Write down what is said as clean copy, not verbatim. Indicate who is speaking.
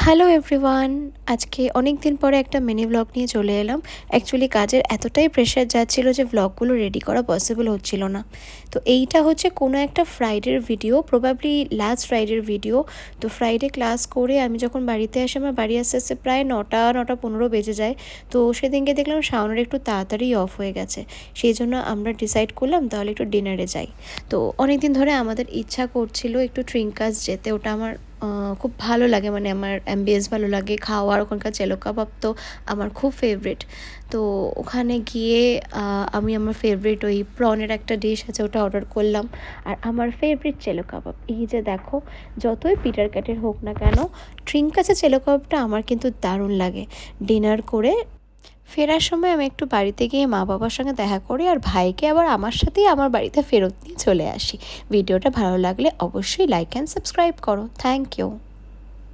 Speaker 1: Hello everyone, আজকে অনেক দিন পরে একটা মিনি ব্লগ নিয়ে চলে এলাম। অ্যাকচুয়ালি কাজের এতটাই প্রেশার যাচ্ছিল যে ব্লগগুলো রেডি করা পসিবল হচ্ছিল না। তো এইটা হচ্ছে কোনো একটা ফ্রাইডের ভিডিও, প্রবাবলি লাস্ট ফ্রাইডের ভিডিও। তো ফ্রাইডে ক্লাস করে আমি যখন বাড়িতে আসি, আমার বাড়ি আস্তে আস্তে প্রায় 9:15 বেজে যায়। তো সেদিনকে দেখলাম শাওনের একটু তাড়াতাড়ি অফ হয়ে গেছে, সেই জন্য আমরা ডিসাইড করলাম তাহলে একটু ডিনারে যাই। তো অনেক দিন ধরে আমাদের ইচ্ছা করছিল একটু ট্রিঙ্কাস যেতে, ওটা আমার খুব ভালো লাগে, মানে আমার অ্যাম্বিয়েন্স ভালো লাগে, খাওয়ার ওখানকার চেলো কাবাব তো আমার খুব ফেভারিট। তো ওখানে গিয়ে আমি আমার ফেভারিট ওই প্রনের একটা ডিশ আছে ওটা অর্ডার করলাম। আর আমার ফেভারিট চেলো কাবাব, এই যে দেখো, যতই পিটার ক্যাটের হোক না কেন, ট্রিঙ্কাসের চেলো কাবাবটা আমার কিন্তু দারুণ লাগে। ডিনার করে ফেরার সময় আমি একটু বাড়িতে গিয়ে মা বাবার সঙ্গে দেখা করি, আর ভাইকে আবার আমার সাথেই আমার বাড়িতে ফেরত নিয়ে চলে আসি। ভিডিওটা ভালো লাগলে অবশ্যই লাইক অ্যান্ড সাবস্ক্রাইব করো। Thank you.